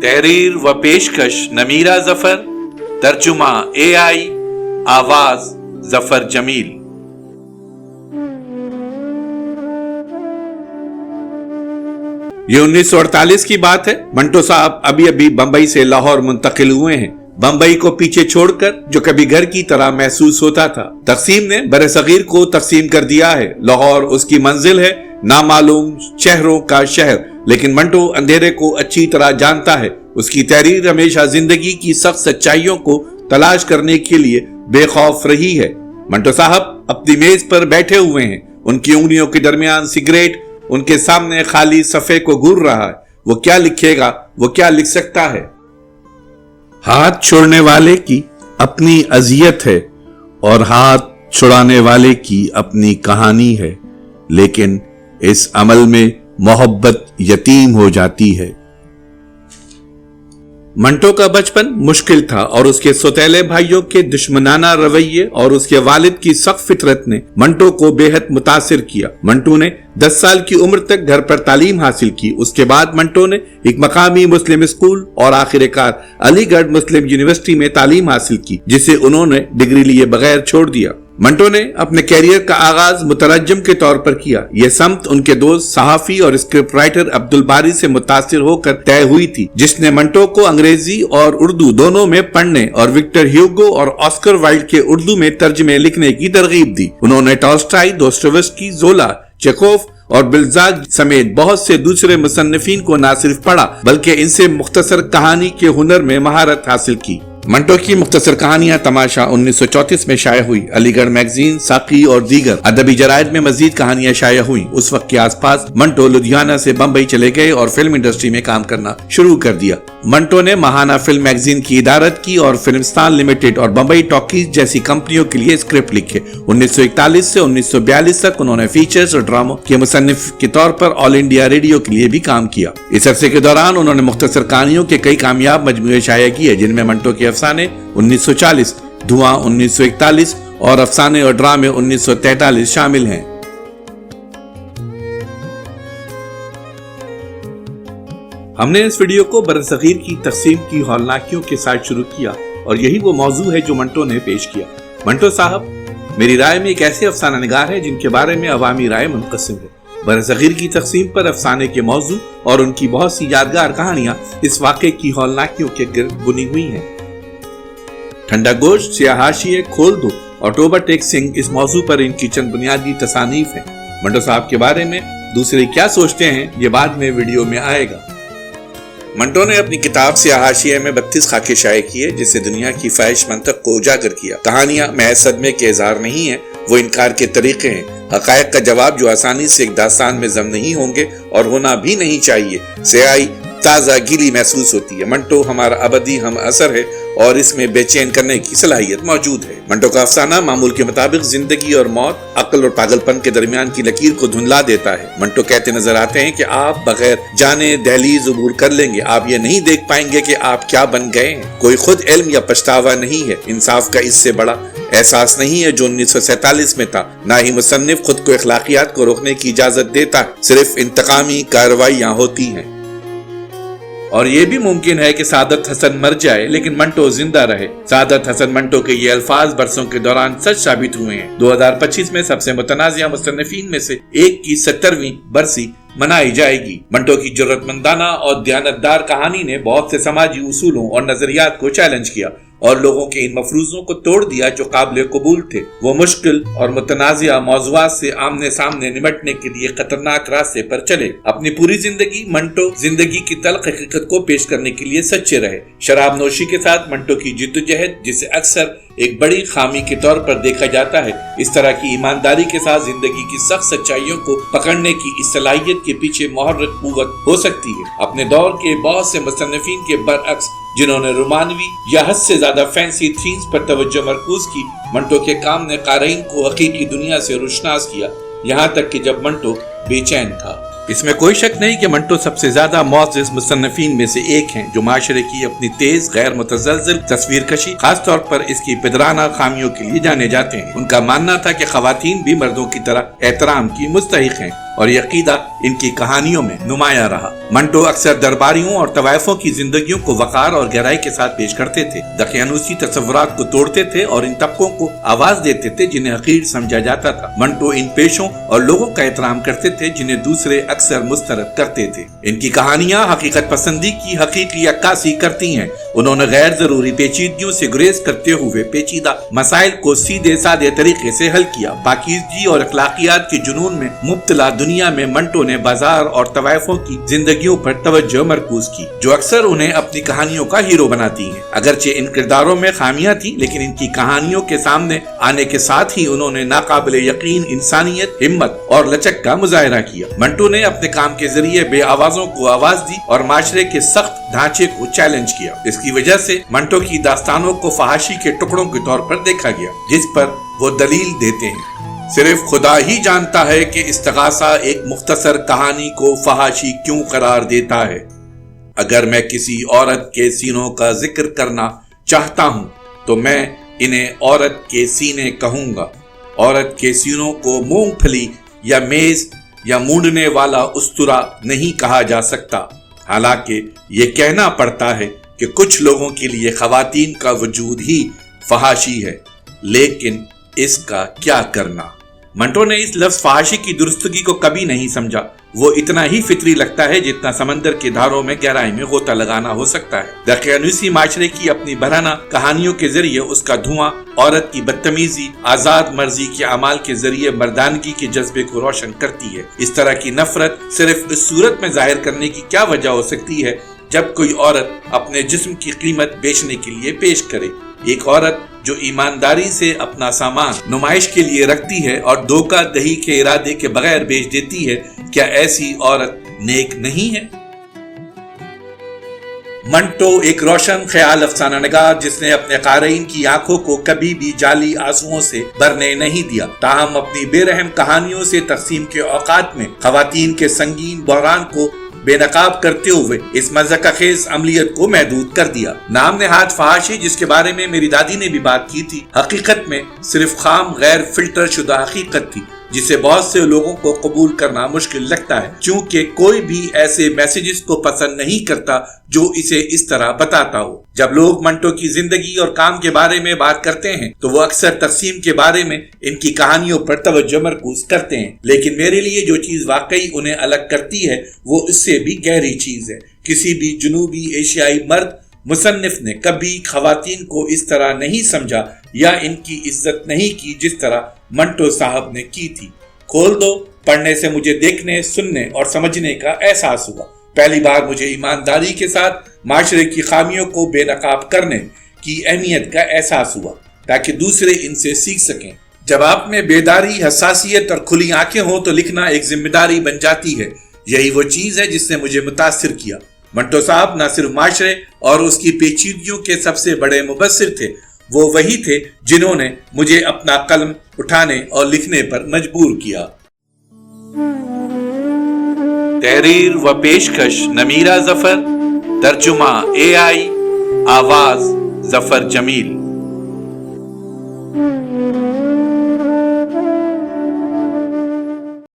تحریر و پیشکش نمیرہ ظفر، ترجمہ AI، آواز ظفر جمیل۔ یہ 1948 کی بات ہے۔ منٹو صاحب ابھی بمبئی سے لاہور منتقل ہوئے ہیں، بمبئی کو پیچھے چھوڑ کر جو کبھی گھر کی طرح محسوس ہوتا تھا۔ تقسیم نے بر صغیر کو تقسیم کر دیا ہے۔ لاہور اس کی منزل ہے، نامعلوم شہروں کا شہر، لیکن منٹو اندھیرے کو اچھی طرح جانتا ہے۔ اس کی تحریر ہمیشہ زندگی کی سخت سچائیوں کو تلاش کرنے کے لیے بے خوف رہی ہے۔ منٹو صاحب اپنی میز پر بیٹھے ہوئے ہیں، ان کی انگلیوں کے درمیان سگریٹ ان کے سامنے خالی صفحے کو گھور رہا ہے۔ وہ کیا لکھے گا، وہ کیا لکھ سکتا ہے؟ ہاتھ چھوڑنے والے کی اپنی اذیت ہے اور ہاتھ چھڑانے والے کی اپنی کہانی ہے، لیکن اس عمل میں محبت یتیم ہو جاتی ہے۔ منٹو کا بچپن مشکل تھا اور اس کے سوتیلے بھائیوں کے دشمنانہ رویے اور اس کے والد کی سخت فطرت نے منٹو کو بے حد متاثر کیا۔ منٹو نے 10 سال کی عمر تک گھر پر تعلیم حاصل کی۔ اس کے بعد منٹو نے ایک مقامی مسلم اسکول اور آخر کار علی گڑھ مسلم یونیورسٹی میں تعلیم حاصل کی، جسے انہوں نے ڈگری لیے بغیر چھوڑ دیا۔ منٹو نے اپنے کیریئر کا آغاز مترجم کے طور پر کیا۔ یہ سمت ان کے دوست صحافی اور اسکرپٹ رائٹر عبد الباری سے متاثر ہو کر طے ہوئی تھی، جس نے منٹو کو انگریزی اور اردو دونوں میں پڑھنے اور وکٹر ہیوگو اور آسکر وائلڈ کے اردو میں ترجمے لکھنے کی ترغیب دی۔ انہوں نے ٹالسٹائی، دوستویفسکی، زولا، چیکوف اور بلزاگ سمیت بہت سے دوسرے مصنفین کو نہ صرف پڑھا بلکہ ان سے مختصر کہانی کے ہنر میں مہارت حاصل کی۔ منٹو کی مختصر کہانیاں تماشا 1934 میں شائع ہوئی۔ علی گڑھ میگزین، ساقی اور دیگر ادبی جرائد میں مزید کہانیاں شائع ہوئیں۔ اس وقت کے آس پاس منٹو لدھیانہ سے بمبئی چلے گئے اور فلم انڈسٹری میں کام کرنا شروع کر دیا۔ منٹو نے ماہانہ فلم میگزین کی ادارت کی اور فلمستان لمیٹڈ اور بمبئی ٹاکیز جیسی کمپنیوں کے لیے اسکرپٹ لکھے۔ 1941 سے 1942 تک انہوں نے فیچرز اور ڈراموں کے مصنف کے طور پر آل انڈیا ریڈیو کے لیے بھی کام کیا۔ اس عرصے کے دوران انہوں نے مختصر کہانیوں کے کئی کامیاب مجموعے شائع کیے، جن میں منٹو کے افسانے 1940، دھواں 1941 اور افسانے اور ڈرامے 1943 شامل ہیں۔ ہم نے اس ویڈیو کو برصغیر کی تقسیم کی ہولناکیوں کے ساتھ شروع کیا اور یہی وہ موضوع ہے جو منٹو نے پیش کیا۔ منٹو صاحب میری رائے میں ایک ایسے افسانہ نگار ہیں جن کے بارے میں عوامی رائے منقسم ہے۔ برصغیر کی تقسیم پر افسانے کے موضوع اور ان کی بہت سی یادگار کہانیاں اس واقعے کی ہولناکیوں کے گرد بنی ہوئی ہیں۔ ٹھنڈا گوشت، سیاہ حاشیے، کھول دو اور ٹوبہ ٹیک سنگھ اس موضوع پر ان کی چند بنیادی تصانیف ہیں۔ منٹو صاحب کے بارے میں دوسرے کیا سوچتے ہیں یہ بعد میں ویڈیو میں آئے گا۔ منٹو نے اپنی کتاب سیاہ حاشیے میں 32 خاکے شائع کیے، جس سے دنیا کی فاحش منطق کو اجاگر کیا۔ کہانیاں محض صدمے کے اظہار نہیں ہیں، وہ انکار کے طریقے ہیں، حقائق کا جواب جو آسانی سے ایک داستان میں ضم نہیں ہوں گے اور ہونا بھی نہیں چاہیے۔ سیاہی تازہ گیلی محسوس ہوتی ہے۔ منٹو ہمارا ابدی ہم اثر ہے اور اس میں بے چین کرنے کی صلاحیت موجود ہے۔ منٹو کا افسانہ معمول کے مطابق زندگی اور موت، عقل اور پاگل پن کے درمیان کی لکیر کو دھندلا دیتا ہے۔ منٹو کہتے نظر آتے ہیں کہ آپ بغیر جانے دہلیز عبور کر لیں گے، آپ یہ نہیں دیکھ پائیں گے کہ آپ کیا بن گئے ہیں۔ کوئی خود علم یا پچھتاوا نہیں ہے، انصاف کا اس سے بڑا احساس نہیں ہے جو 1947 میں تھا۔ نہ ہی مصنف خود کو اخلاقیات کو روکنے کی اجازت دیتا ہے، صرف انتقامی کارروائیاں ہوتی ہیں۔ اور یہ بھی ممکن ہے کہ سعادت حسن مر جائے لیکن منٹو زندہ رہے۔ سعادت حسن منٹو کے یہ الفاظ برسوں کے دوران سچ ثابت ہوئے ہیں۔ 2025 میں سب سے متنازع مصنفین میں سے ایک کی 70ویں برسی منائی جائے گی۔ منٹو کی جرأت مندانہ اور دیانتدار کہانی نے بہت سے سماجی اصولوں اور نظریات کو چیلنج کیا اور لوگوں کے ان مفروضوں کو توڑ دیا جو قابل قبول تھے۔ وہ مشکل اور متنازع موضوعات سے آمنے سامنے نمٹنے کے لیے خطرناک راستے پر چلے۔ اپنی پوری زندگی منٹو زندگی کی تلخ حقیقت کو پیش کرنے کے لیے سچے رہے۔ شراب نوشی کے ساتھ منٹو کی جدوجہد، جسے اکثر ایک بڑی خامی کے طور پر دیکھا جاتا ہے، اس طرح کی ایمانداری کے ساتھ زندگی کی سخت سچائیوں کو پکڑنے کی اس صلاحیت کے پیچھے محرک قوت ہو سکتی ہے۔ اپنے دور کے بہت سے مصنفین کے برعکس جنہوں نے رومانوی یا حد سے زیادہ فینسی تھیمز پر توجہ مرکوز کی، منٹو کے کام نے قارئین کو حقیقی دنیا سے روشناس کیا، یہاں تک کہ جب منٹو بے چین تھا۔ اس میں کوئی شک نہیں کہ منٹو سب سے زیادہ معزز مصنفین میں سے ایک ہیں جو معاشرے کی اپنی تیز غیر متزلزل تصویر کشی، خاص طور پر اس کی پدرانہ خامیوں کے لیے جانے جاتے ہیں۔ ان کا ماننا تھا کہ خواتین بھی مردوں کی طرح احترام کی مستحق ہیں۔ اور یہ عقیدہ ان کی کہانیوں میں نمایاں رہا۔ منٹو اکثر درباریوں اور طوائفوں کی زندگیوں کو وقار اور گہرائی کے ساتھ پیش کرتے تھے، دقیانوسی تصورات کو توڑتے تھے اور ان طبقوں کو آواز دیتے تھے جنہیں حقیر سمجھا جاتا تھا۔ منٹو ان پیشوں اور لوگوں کا احترام کرتے تھے جنہیں دوسرے اکثر مسترد کرتے تھے۔ ان کی کہانیاں حقیقت پسندی کی حقیقی عکاسی کرتی ہیں۔ انہوں نے غیر ضروری پیچیدگیوں سے گریز کرتے ہوئے پیچیدہ مسائل کو سیدھے سادے طریقے سے حل کیا۔ پاکیزگی اور اخلاقیات کے جنون میں مبتلا دنیا میں منٹو نے بازار اور طوائفوں کی زندگیوں پر توجہ مرکوز کی، جو اکثر انہیں اپنی کہانیوں کا ہیرو بناتی ہیں۔ اگرچہ ان کرداروں میں خامیاں تھیں، لیکن ان کی کہانیوں کے سامنے آنے کے ساتھ ہی انہوں نے ناقابل یقین انسانیت، ہمت اور لچک کا مظاہرہ کیا۔ منٹو نے اپنے کام کے ذریعے بے آوازوں کو آواز دی اور معاشرے کے سخت ڈھانچے کو چیلنج کیا۔ اس کی وجہ سے منٹو کی داستانوں کو فحاشی کے ٹکڑوں کے طور پر دیکھا گیا، جس پر وہ دلیل دیتے ہیں، صرف خدا ہی جانتا ہے کہ استغاثہ ایک مختصر کہانی کو فحاشی کیوں قرار دیتا ہے۔ اگر میں کسی عورت کے سینوں کا ذکر کرنا چاہتا ہوں تو میں انہیں عورت کے سینے کہوں گا۔ عورت کے سینوں کو مونگ پھلی یا میز یا مونڈنے والا استرا نہیں کہا جا سکتا، حالانکہ یہ کہنا پڑتا ہے کہ کچھ لوگوں کے لیے خواتین کا وجود ہی فحاشی ہے، لیکن اس کا کیا کرنا؟ منٹو نے اس لفظ فحاشی کی درستگی کو کبھی نہیں سمجھا۔ وہ اتنا ہی فطری لگتا ہے جتنا سمندر کے دھاروں میں گہرائی میں غوطہ لگانا ہو سکتا ہے۔ دقیانوسی معاشرے کی اپنی برہنہ کہانیوں کے ذریعے اس کا دھواں عورت کی بدتمیزی، آزاد مرضی کے اعمال کے ذریعے مردانگی کے جذبے کو روشن کرتی ہے۔ اس طرح کی نفرت صرف اس صورت میں ظاہر کرنے کی کیا وجہ ہو سکتی ہے جب کوئی عورت اپنے جسم کی قیمت بیچنے کے لیے پیش کرے۔ ایک عورت جو ایمانداری سے اپنا سامان نمائش کے لیے رکھتی ہے اور دھوکہ دہی کے ارادے کے بغیر بیچ دیتی ہے، کیا ایسی عورت نیک نہیں ہے؟ منٹو ایک روشن خیال افسانہ نگار جس نے اپنے قارئین کی آنکھوں کو کبھی بھی جعلی آنسوؤں سے بھرنے نہیں دیا، تاہم اپنی بے رحم کہانیوں سے تقسیم کے اوقات میں خواتین کے سنگین بحران کو بے نقاب کرتے ہوئے اس مذہق خیز عملیت کو محدود کر دیا۔ نام نہاد فحاشی، جس کے بارے میں میری دادی نے بھی بات کی تھی، حقیقت میں صرف خام غیر فلٹر شدہ حقیقت تھی جسے بہت سے لوگوں کو قبول کرنا مشکل لگتا ہے، چونکہ کوئی بھی ایسے میسیجز کو پسند نہیں کرتا جو اسے اس طرح بتاتا ہو۔ جب لوگ منٹو کی زندگی اور کام کے بارے میں بات کرتے ہیں تو وہ اکثر تقسیم کے بارے میں ان کی کہانیوں پر توجہ مرکوز کرتے ہیں، لیکن میرے لیے جو چیز واقعی انہیں الگ کرتی ہے وہ اس سے بھی گہری چیز ہے۔ کسی بھی جنوبی ایشیائی مرد مصنف نے کبھی خواتین کو اس طرح نہیں سمجھا یا ان کی عزت نہیں کی جس طرح منٹو صاحب نے کی تھی۔ کھول دو پڑھنے سے مجھے دیکھنے، سننے اور سمجھنے کا احساس ہوا۔ پہلی بار مجھے ایمانداری کے ساتھ معاشرے کی خامیوں کو بے نقاب کرنے کی اہمیت کا احساس ہوا تاکہ دوسرے ان سے سیکھ سکیں۔ جب آپ میں بیداری، حساسیت اور کھلی آنکھیں ہوں تو لکھنا ایک ذمہ داری بن جاتی ہے۔ یہی وہ چیز ہے جس نے مجھے متاثر کیا۔ منٹو صاحب نہ صرف معاشرے اور اس کی پیچیدگیوں کے سب سے بڑے مبصر تھے، وہ وہی تھے جنہوں نے مجھے اپنا قلم اٹھانے اور لکھنے پر مجبور کیا۔ تحریر و پیشکش نمیرہ ظفر، ترجمہ AI، آواز ظفر جمیل۔